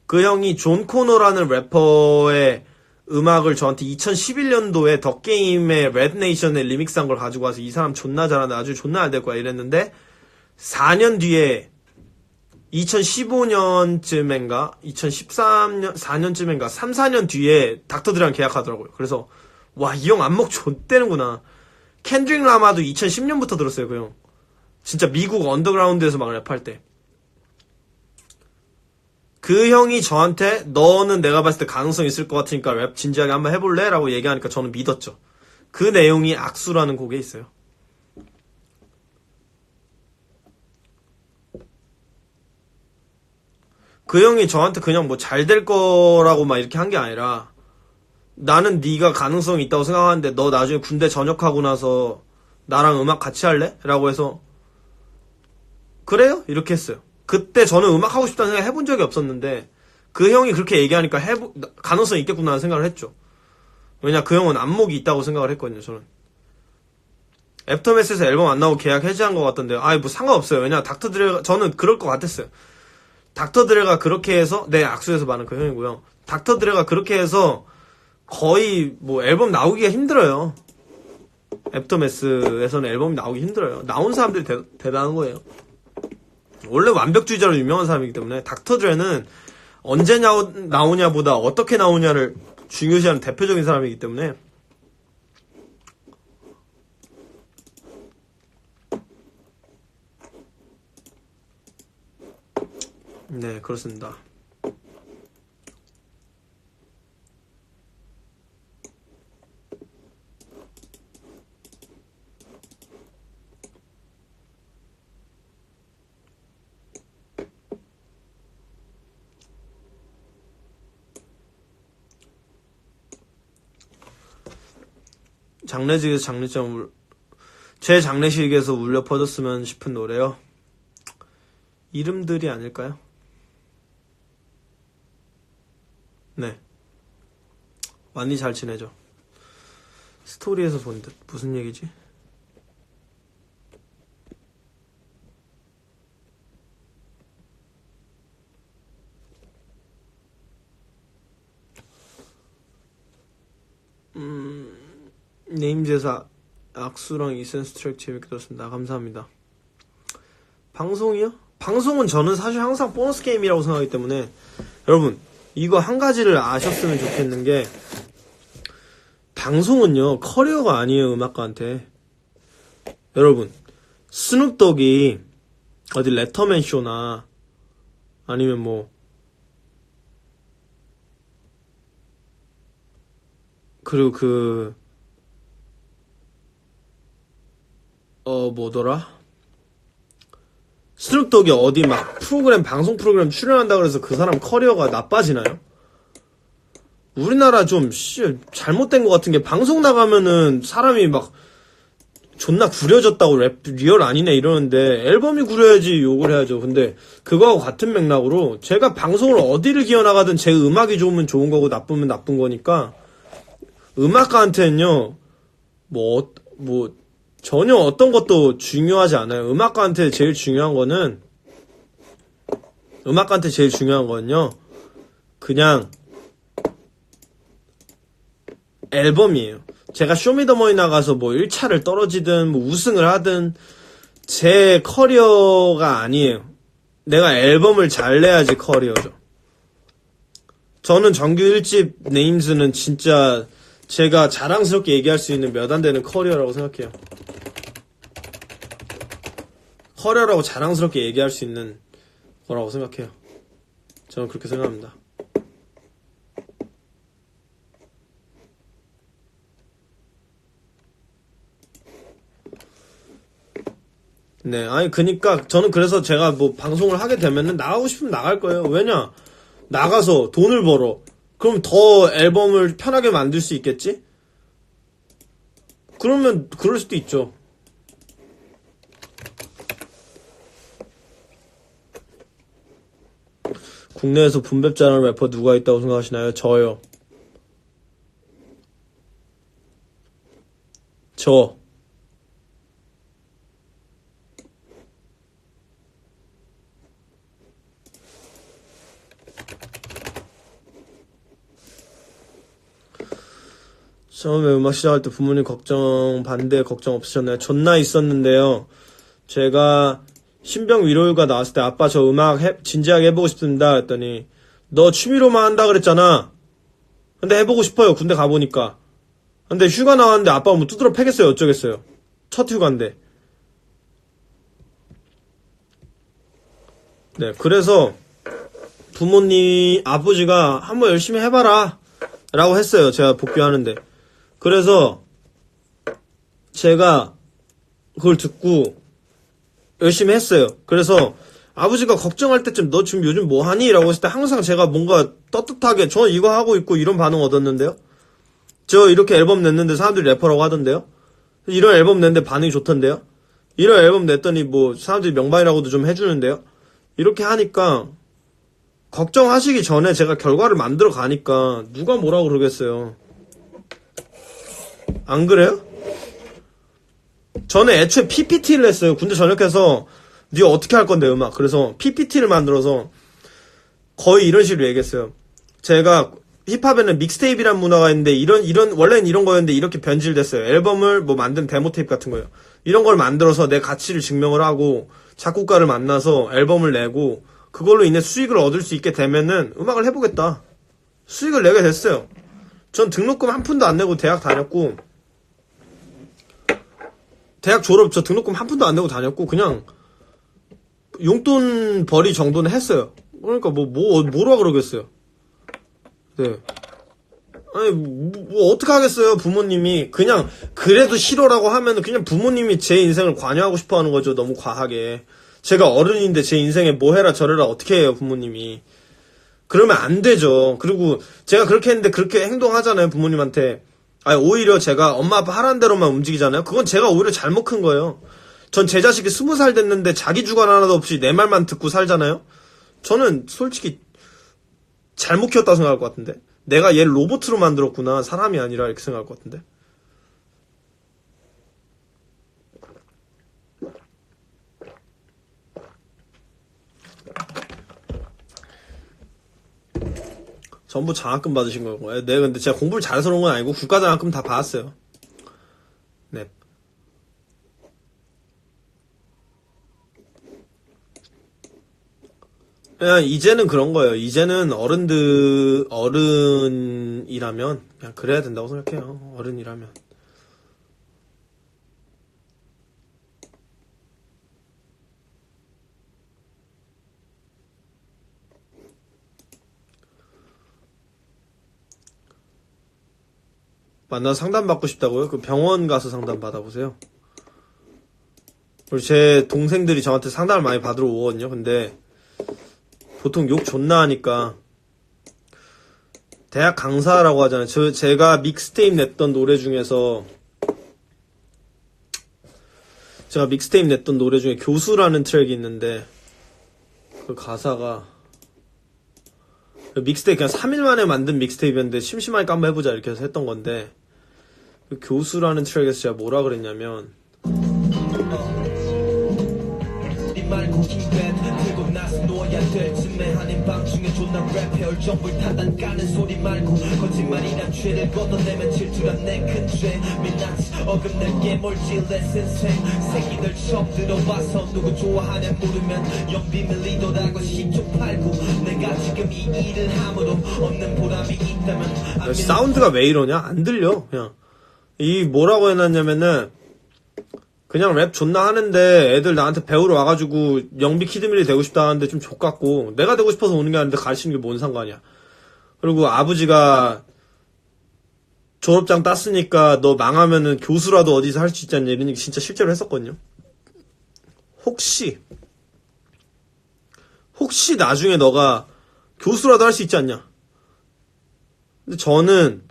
그 형이 존 코너라는 래퍼의 음악을 저한테 2011년도에 덕게임의 랩네이션의 리믹스한 걸 가지고 와서 이 사람 존나 잘한다 아주 존나 잘 될 거야 이랬는데 4년 뒤에 2015년쯤인가 2013년 4년쯤인가 3, 4년 뒤에 닥터드랑 계약하더라고요. 그래서 와 이 형 안목 좋대는구나. 켄드릭 라마도 2010년부터 들었어요. 그 형 진짜 미국 언더그라운드에서 막 랩할 때. 그 형이 저한테 너는 내가 봤을 때 가능성 있을 것 같으니까 랩 진지하게 한번 해볼래? 라고 얘기하니까 저는 믿었죠. 그 내용이 악수라는 곡에 있어요. 그 형이 저한테 그냥 뭐 잘 될 거라고 막 이렇게 한 게 아니라, 나는 네가 가능성이 있다고 생각하는데 너 나중에 군대 전역하고 나서 나랑 음악 같이 할래? 라고 해서 그래요? 이렇게 했어요. 그때 저는 음악 하고 싶다는 생각 해본 적이 없었는데 그 형이 그렇게 얘기하니까 가능성이 있겠구나 하는 생각을 했죠. 왜냐 그 형은 안목이 있다고 생각을 했거든요. 저는 애프터매스에서 앨범 안 나오고 계약 해지한 것 같던데요. 아이 뭐 상관없어요. 왜냐 닥터 드레가 저는 그럴 것 같았어요. 닥터 드레가 그렇게 해서 악수에서 말하는 그 형이고요. 닥터 드레가 그렇게 해서 거의 뭐 앨범 나오기가 힘들어요. 애프터매스에서는 앨범이 나오기 힘들어요. 나온 사람들이 대단한 거예요. 원래 완벽주의자로 유명한 사람이기 때문에 닥터 드레는 언제 나오냐보다 어떻게 나오냐를 중요시하는 대표적인 사람이기 때문에 네 그렇습니다. 장례식에서 제 장례식에서 울려 퍼졌으면 싶은 노래요. 이름들이 아닐까요? 네. 많이 잘 지내죠. 스토리에서 본 듯. 무슨 얘기지? 네임제사 악수랑 이센스 트랙 재밌게 들었습니다. 감사합니다. 방송이요? 방송은 저는 사실 항상 보너스 게임이라고 생각하기 때문에 여러분 이거 한 가지를 아셨으면 좋겠는 게 방송은요 커리어가 아니에요. 음악가한테. 여러분 스눕독이 어디 레터맨 쇼나 아니면 뭐 그리고 뭐더라? 스눕독이 어디 막 방송 프로그램 출연한다 그래서 그 사람 커리어가 나빠지나요? 우리나라 좀 잘못된 것 같은 게 방송 나가면은 사람이 막 존나 구려졌다고 리얼 아니네 이러는데 앨범이 구려야지 욕을 해야죠. 근데 그거하고 같은 맥락으로 제가 방송을 어디를 기어나가든 제 음악이 좋으면 좋은 거고 나쁘면 나쁜 거니까 음악가한테는요 전혀 어떤 것도 중요하지 않아요. 음악가한테 제일 중요한 거는요 그냥 앨범이에요. 제가 쇼미더머니 나가서 뭐 1차를 떨어지든 뭐 우승을 하든 제 커리어가 아니에요. 내가 앨범을 잘 내야지 커리어죠. 저는 정규 1집 네임즈는 진짜 제가 자랑스럽게 얘기할 수 있는 몇 안 되는 커리어라고 생각해요. 커리어라고 자랑스럽게 얘기할 수 있는 거라고 생각해요. 저는 그렇게 생각합니다. 네, 아니 그니까 저는 그래서 제가 뭐 방송을 하게 되면은 나가고 싶으면 나갈 거예요. 왜냐? 나가서 돈을 벌어. 그럼 더 앨범을 편하게 만들 수 있겠지? 그러면 그럴 수도 있죠. 국내에서 분배 잘하는 래퍼 누가 있다고 생각하시나요? 저요. 저. 처음에 음악 시작할 때 부모님 반대 걱정 없으셨나요? 존나 있었는데요. 제가 신병 위로휴가 나왔을 때 아빠 저 음악 진지하게 해보고 싶습니다 했더니 너 취미로만 한다 그랬잖아. 근데 해보고 싶어요. 군대 가보니까. 근데 휴가 나왔는데 아빠가 뭐 두드러 패겠어요? 어쩌겠어요? 첫 휴가인데. 네, 그래서 아버지가 한번 열심히 해봐라 라고 했어요. 제가 복귀하는데. 그래서 제가 그걸 듣고 열심히 했어요. 그래서 아버지가 걱정할 때쯤 너 지금 요즘 뭐 하니? 라고 했을 때 항상 제가 뭔가 떳떳하게 저 이거 하고 있고 이런 반응 얻었는데요. 저 이렇게 앨범 냈는데 사람들이 래퍼라고 하던데요. 이런 앨범 냈는데 반응이 좋던데요. 이런 앨범 냈더니 뭐 사람들이 명반이라고도 좀 해주는데요. 이렇게 하니까 걱정하시기 전에 제가 결과를 만들어 가니까 누가 뭐라고 그러겠어요. 안 그래요? 저는 애초에 PPT를 했어요. 군대 전역해서 니 어떻게 할 건데 음악. 그래서 PPT를 만들어서 거의 이런 식으로 얘기했어요. 제가 힙합에는 믹스테이프란 문화가 있는데 원래는 이런 거였는데 이렇게 변질됐어요. 앨범을 뭐 만든 데모 테이프 같은 거예요. 이런 걸 만들어서 내 가치를 증명을 하고 작곡가를 만나서 앨범을 내고 그걸로 인해 수익을 얻을 수 있게 되면은 음악을 해보겠다. 수익을 내게 됐어요. 전 등록금 한 푼도 안 내고 대학 다녔고 대학 졸업 저 등록금 한 푼도 안 내고 다녔고 그냥 용돈 벌이 정도는 했어요. 그러니까 뭐라 그러겠어요. 네. 아니, 뭐 어떻게 하겠어요, 부모님이. 그냥, 그래도 싫어라고 하면은 그냥 부모님이 제 인생을 관여하고 싶어 하는 거죠, 너무 과하게. 제가 어른인데 제 인생에 뭐 해라 저래라 어떻게 해요, 부모님이. 그러면 안 되죠. 그리고 제가 그렇게 했는데 그렇게 행동하잖아요, 부모님한테. 아니, 오히려 제가 엄마 아빠 하라는 대로만 움직이잖아요. 그건 제가 오히려 잘못 큰 거예요. 전 제 자식이 20살 됐는데 자기 주관 하나도 없이 내 말만 듣고 살잖아요. 저는 솔직히 잘못 키웠다고 생각할 것 같은데. 내가 얘를 로봇으로 만들었구나. 사람이 아니라 이렇게 생각할 것 같은데. 전부 장학금 받으신 거고. 네, 근데 제가 공부를 잘해서 그런 건 아니고 국가장학금 다 받았어요. 네. 그냥 이제는 그런 거예요. 이제는 어른이라면 그냥 그래야 된다고 생각해요. 어른이라면. 만나서 상담 받고 싶다고요? 그 병원 가서 상담 받아보세요. 그리고 제 동생들이 저한테 상담을 많이 받으러 오거든요. 근데 보통 욕 존나 하니까 대학 강사라고 하잖아요. 제가 믹스테이프 냈던 노래 중에서 교수라는 트랙이 있는데 그 가사가 믹스테이프 그냥 3일 만에 만든 믹스테이프였는데 심심하니까 한번 해보자 이렇게 해서 했던 건데 그 교수라는 트랙에서 제가 뭐라 그랬냐면 말고 기대 들고 나서 놓아야 될 쯤에 하는 밤중에 존나 랩해 얼정불 타단 까는 소리 말고 거짓말이란 죄를 걷어내면 질투란 내 큰 죄 민낯 어긋낼게 멀지 레슨 새끼들 처음 들어봐서 누구 좋아하냐 물으면 영비밀 리더라고 시쪽 팔고 내가 지금 이 일을 함으로 얻는 보람이 있다면 사운드가 왜 이러냐? 안 들려 그냥 이 뭐라고 해놨냐면은 그냥 랩 존나 하는데 애들 나한테 배우러 와가지고 영비 키드밀이 되고 싶다 하는데 좀 족같고 내가 되고 싶어서 오는 게 아닌데 가르치는 게 뭔 상관이야. 그리고 아버지가 졸업장 땄으니까 너 망하면은 교수라도 어디서 할 수 있지 않냐 이런 얘기 진짜 실제로 했었거든요. 혹시 나중에 너가 교수라도 할 수 있지 않냐. 근데 저는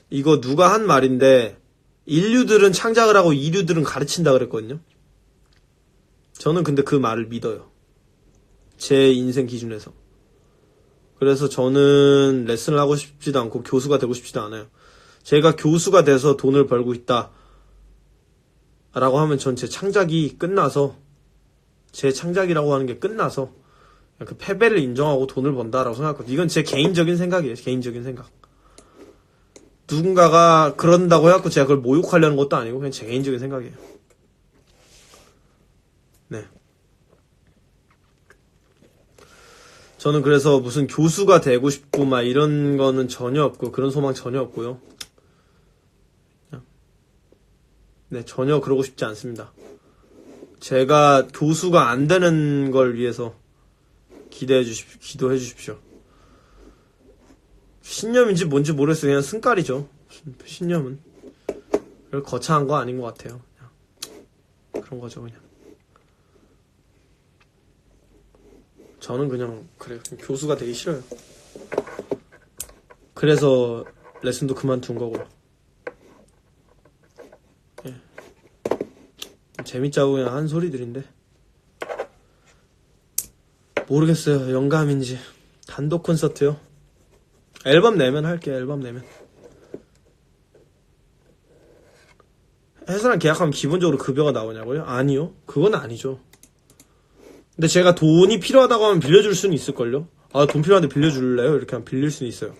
이거 누가 한 말인데 인류들은 창작을 하고 이류들은 가르친다 그랬거든요. 저는 근데 그 말을 믿어요. 제 인생 기준에서. 그래서 저는 레슨을 하고 싶지도 않고 교수가 되고 싶지도 않아요. 제가 교수가 돼서 돈을 벌고 있다 라고 하면 전 제 창작이 끝나서 제 창작이라고 하는 게 끝나서 그 패배를 인정하고 돈을 번다라고 생각하거든요. 이건 제 개인적인 생각이에요. 개인적인 생각. 누군가가 그런다고 해갖고 제가 그걸 모욕하려는 것도 아니고 그냥 제 개인적인 생각이에요. 네. 저는 그래서 무슨 교수가 되고 싶고 막 이런 거는 전혀 없고 그런 소망 전혀 없고요. 네, 전혀 그러고 싶지 않습니다. 제가 교수가 안 되는 걸 위해서 기도해 주십시오. 신념인지 뭔지 모르겠어요. 그냥 승깔이죠. 신념은. 거창한 거 아닌 것 같아요. 그냥. 그런 거죠, 그냥. 저는 그냥 그래요. 교수가 되기 싫어요. 그래서 레슨도 그만둔 거고. 예. 재밌자고 그냥 한 소리들인데 모르겠어요. 영감인지. 단독 콘서트요? 앨범 내면 할게요. 앨범 내면. 회사랑 계약하면 기본적으로 급여가 나오냐고요? 아니요. 그건 아니죠. 근데 제가 돈이 필요하다고 하면 빌려줄 수는 있을걸요? 아, 돈 필요한데 빌려줄래요? 이렇게 하면 빌릴 수는 있어요.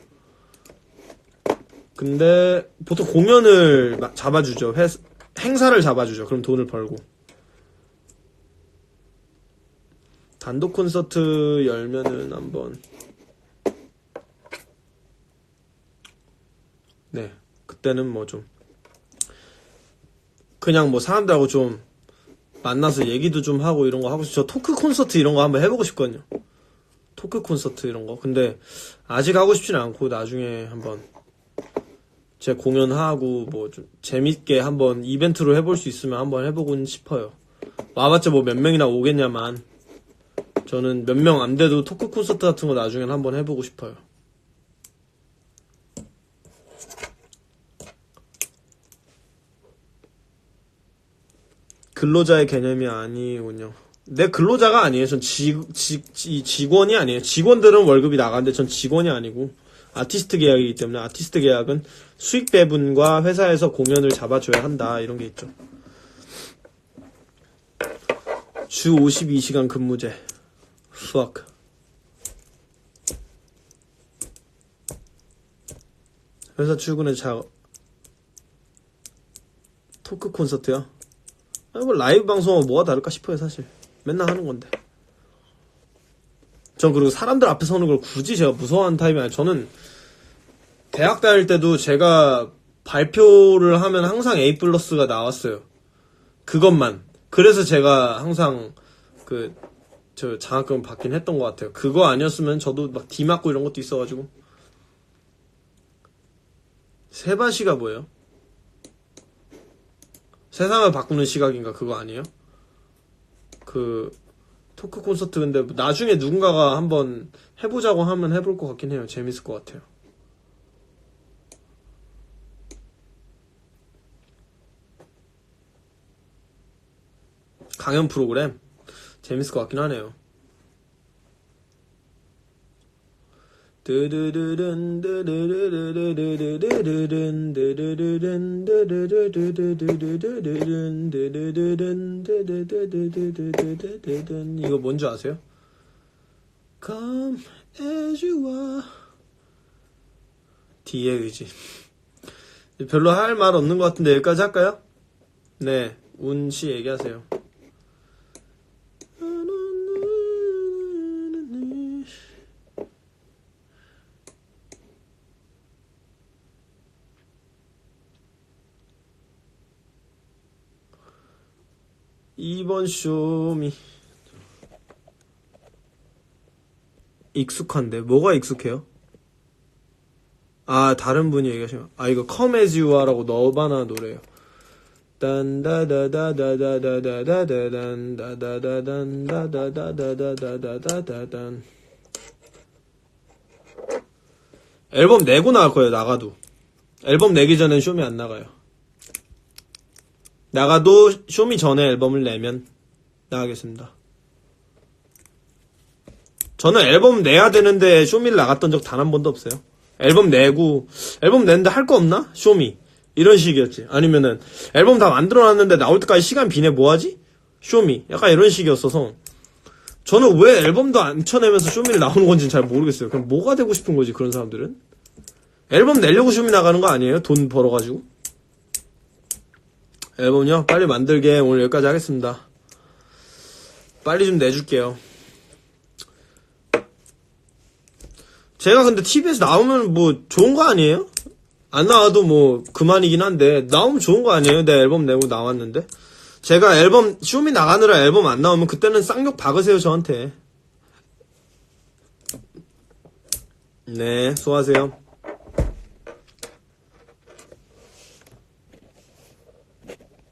근데 보통 공연을 잡아주죠. 행사를 잡아주죠. 그럼 돈을 벌고. 단독 콘서트 열면은 한번. 네. 그때는 뭐 좀 그냥 뭐 사람들하고 좀 만나서 얘기도 좀 하고 이런 거 하고 저 토크 콘서트 이런 거 한번 해보고 싶거든요. 토크 콘서트 이런 거. 근데 아직 하고 싶지는 않고 나중에 한번 제 공연하고 뭐 좀 재밌게 한번 이벤트로 해볼 수 있으면 한번 해보곤 싶어요. 와봤자 뭐 몇 명이나 오겠냐만. 저는 몇 명 안 돼도 토크 콘서트 같은 거 나중엔 한번 해보고 싶어요. 근로자의 개념이 아니군요. 내 근로자가 아니에요. 전 직원이 아니에요. 직원들은 월급이 나가는데 전 직원이 아니고 아티스트 계약이기 때문에 아티스트 계약은 수익 배분과 회사에서 공연을 잡아줘야 한다. 이런 게 있죠. 주 52시간 근무제. Fuck. 회사 출근에 토크 콘서트요? 아니 뭐 라이브 방송하고 뭐가 다를까 싶어요. 사실 맨날 하는 건데. 전 그리고 사람들 앞에 서는 걸 굳이 제가 무서워하는 타입이 아니에요. 저는 대학 다닐 때도 제가 발표를 하면 항상 A+가 나왔어요. 그것만. 그래서 제가 항상 저 장학금 받긴 했던 것 같아요. 그거 아니었으면 저도 막 D 맞고 이런 것도 있어가지고. 세바시가 뭐예요? 세상을 바꾸는 시각인가 그거 아니에요? 토크 콘서트 근데 나중에 누군가가 한번 해보자고 하면 해볼 것 같긴 해요. 재밌을 것 같아요. 강연 프로그램? 재밌을 것 같긴 하네요. 이거 뭔지 아세요? Come as you are. D의 의지. 별로 할 말 없는 것 같은데 여기까지 할까요? 네, 운씨 얘기하세요. 이번 쇼미 익숙한데 뭐가 익숙해요? 아 다른 분이 얘기하시면 이거 Come As You Are라고 너바나 노래예요. 딴다다다다다다다다다다다다다다다다다다다단 앨범 내고 나갈 거예요. 나가도 앨범 내기 전엔 쇼미 안 나가요. 나가도 쇼미 전에 앨범을 내면 나가겠습니다. 저는 앨범 내야 되는데 쇼미를 나갔던 적 단 한 번도 없어요. 앨범 내고 앨범 내는데 할 거 없나? 쇼미 이런 식이었지. 아니면은 앨범 다 만들어놨는데 나올 때까지 시간 비네 뭐하지? 쇼미 약간 이런 식이었어서 저는 왜 앨범도 안 쳐내면서 쇼미를 나오는 건지는 잘 모르겠어요. 그럼 뭐가 되고 싶은 거지 그런 사람들은? 앨범 내려고 쇼미 나가는 거 아니에요? 돈 벌어가지고. 앨범요? 빨리 만들게. 오늘 여기까지 하겠습니다. 빨리 좀 내줄게요. 제가 근데 TV에서 나오면 뭐 좋은 거 아니에요? 안 나와도 뭐 그만이긴 한데 나오면 좋은 거 아니에요? 내 앨범 내고 나왔는데. 제가 앨범 쇼미 나가느라 앨범 안 나오면 그때는 쌍욕 박으세요 저한테. 네, 수고하세요.